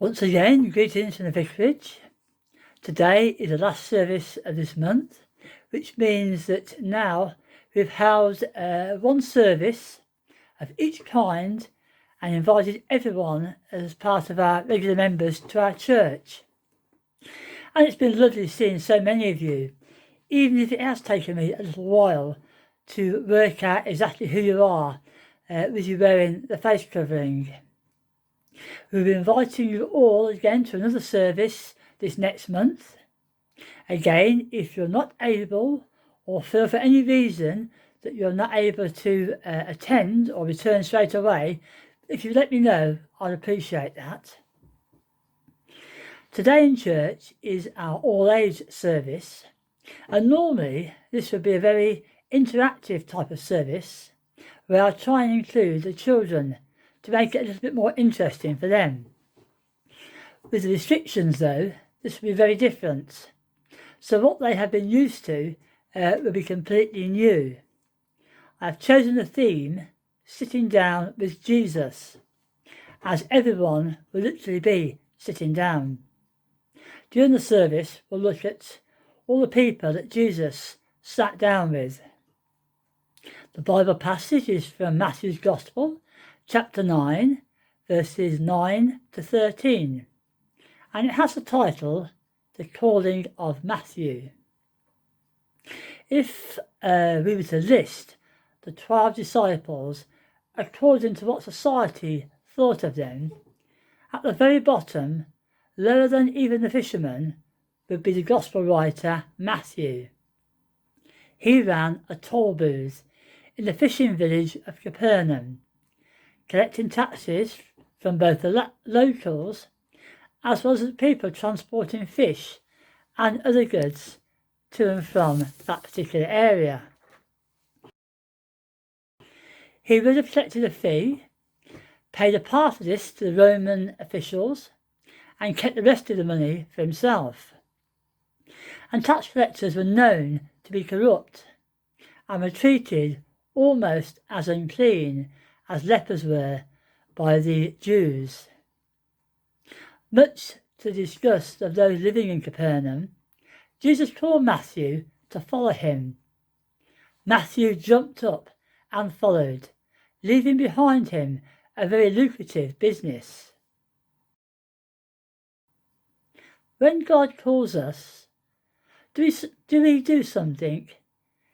Once again, greetings from the vicarage. Today is the last service of this month, which means that now we've held one service of each kind and invited everyone as part of our regular members to our church. And it's been lovely seeing so many of you, even if it has taken me a little while to work out exactly who you are with you wearing the face covering. We'll be inviting you all again to another service this next month. Again, if you're not able or feel for any reason that you're not able to attend or return straight away, if you let me know, I'd appreciate that. Today in church is our all-age service, and normally this would be a very interactive type of service where I'll try and include the children to make it a little bit more interesting for them. With the restrictions though, this will be very different. So what they have been used to will be completely new. I've chosen the theme, Sitting Down with Jesus, as everyone will literally be sitting down. During the service, we'll look at all the people that Jesus sat down with. The Bible passage is from Matthew's Gospel, chapter 9, verses 9 to 13, and it has the title, The Calling of Matthew. If we were to list the 12 disciples according to what society thought of them, at the very bottom, lower than even the fisherman, would be the Gospel writer Matthew. He ran a toll booth in the fishing village of Capernaum, collecting taxes from both the locals as well as the people transporting fish and other goods to and from that particular area. He would have collected a fee, paid a part of this to the Roman officials, and kept the rest of the money for himself. And tax collectors were known to be corrupt and were treated almost as unclean as lepers were by the Jews. Much to the disgust of those living in Capernaum, Jesus called Matthew to follow him. Matthew jumped up and followed, leaving behind him a very lucrative business. When God calls us, do we do something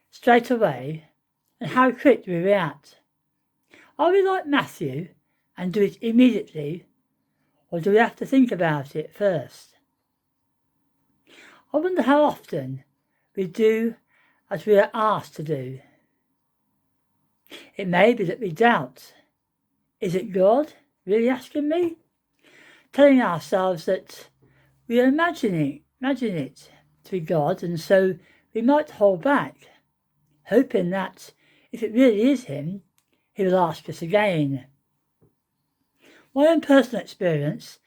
straight away, and how quick do we react? Are we like Matthew and do it immediately, or do we have to think about it first? I wonder how often we do as we are asked to do. It may be that we doubt. Is it God really asking me? Telling ourselves that we are imagining it to be God, and so we might hold back, hoping that if it really is him, he will ask us again. My own personal experience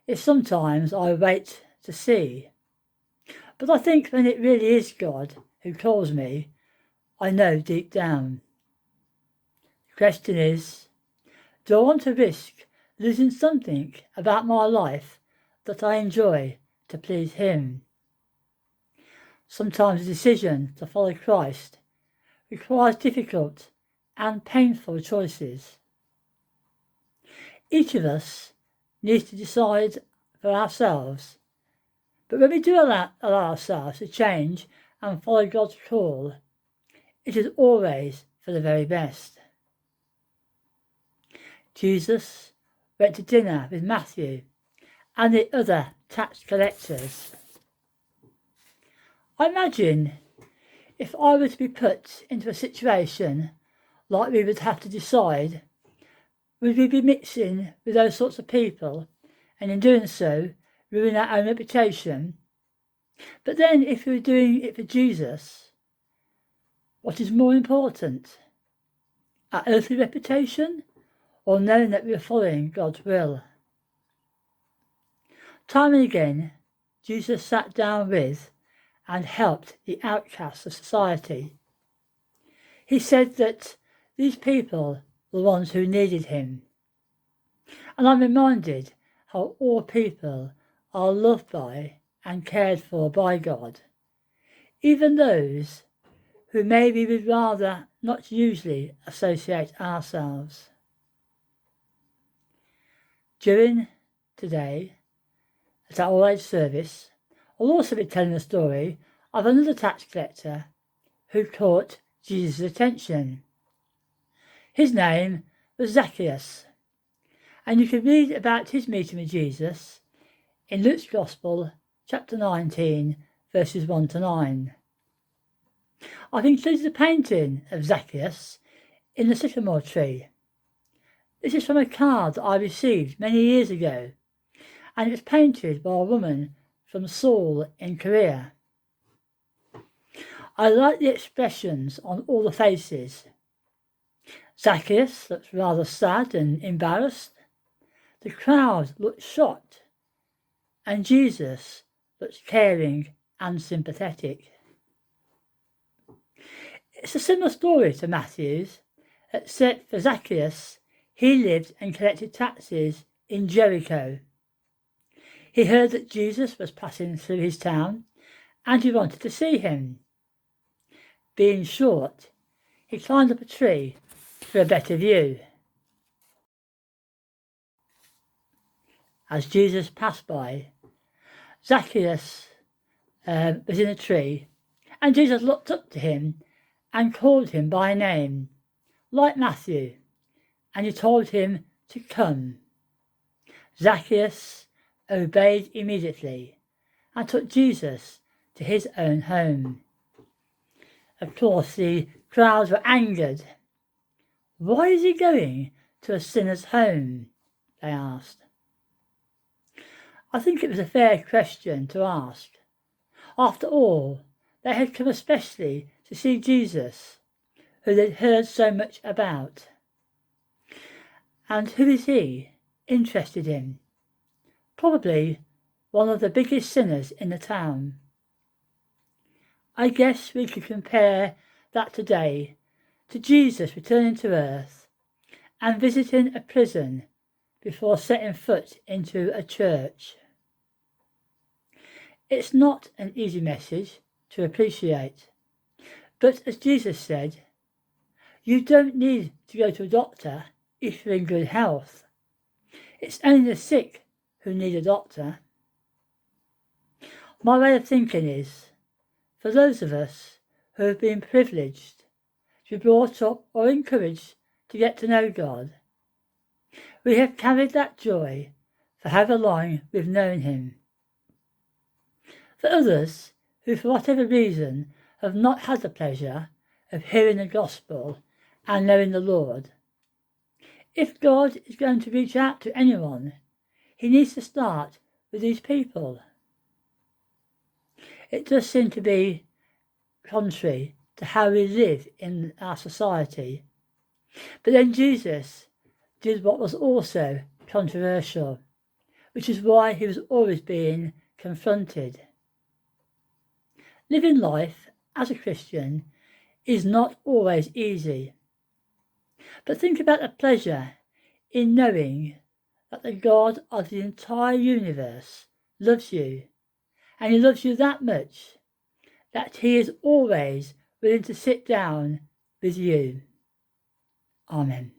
is sometimes I wait to see. But I think when it really is God who calls me, I know deep down. The question is, do I want to risk losing something about my life that I enjoy to please him? Sometimes the decision to follow Christ requires difficult and painful choices. Each of us needs to decide for ourselves, but when we do allow ourselves to change and follow God's call, it is always for the very best. Jesus went to dinner with Matthew and the other tax collectors. I imagine if I were to be put into a situation like we would have to decide, would we be mixing with those sorts of people and in doing so ruin our own reputation? But then if we were doing it for Jesus, what is more important? Our earthly reputation or knowing that we are following God's will? Time and again, Jesus sat down with and helped the outcasts of society. He said that these people were the ones who needed him. And I'm reminded how all people are loved by and cared for by God, even those who maybe would rather not usually associate ourselves. During today, at our All Age service, I'll also be telling the story of another tax collector who caught Jesus' attention. His name was Zacchaeus, and you can read about his meeting with Jesus in Luke's Gospel, chapter 19, verses 1 to 9. I've included a painting of Zacchaeus in the sycamore tree. This is from a card that I received many years ago, and it was painted by a woman from Seoul in Korea. I like the expressions on all the faces. Zacchaeus looks rather sad and embarrassed. The crowd looked shocked, and Jesus looks caring and sympathetic. It's a similar story to Matthew's, except for Zacchaeus, he lived and collected taxes in Jericho. He heard that Jesus was passing through his town, and he wanted to see him. Being short, he climbed up a tree for a better view. As Jesus passed by, Zacchaeus was in a tree, and Jesus looked up to him and called him by name, like Matthew, and he told him to come. Zacchaeus obeyed immediately and took Jesus to his own home. Of course, the crowds were angered. "Why is he going to a sinner's home?" they asked. I think it was a fair question to ask. After all, they had come especially to see Jesus, who they'd heard so much about. And who is he interested in? Probably one of the biggest sinners in the town. I guess we could compare that today to Jesus returning to earth and visiting a prison before setting foot into a church. It's not an easy message to appreciate, but as Jesus said, you don't need to go to a doctor if you're in good health. It's only the sick who need a doctor. My way of thinking is, for those of us who have been privileged to be brought up or encouraged to get to know God, we have carried that joy for however long we've known him. For others who for whatever reason have not had the pleasure of hearing the gospel and knowing the Lord, if God is going to reach out to anyone, he needs to start with these people. It does seem to be contrary to how we live in our society. But then Jesus did what was also controversial, which is why he was always being confronted. Living life as a Christian is not always easy. But think about the pleasure in knowing that the God of the entire universe loves you, and he loves you that much that he is always willing to sit down with you. Amen.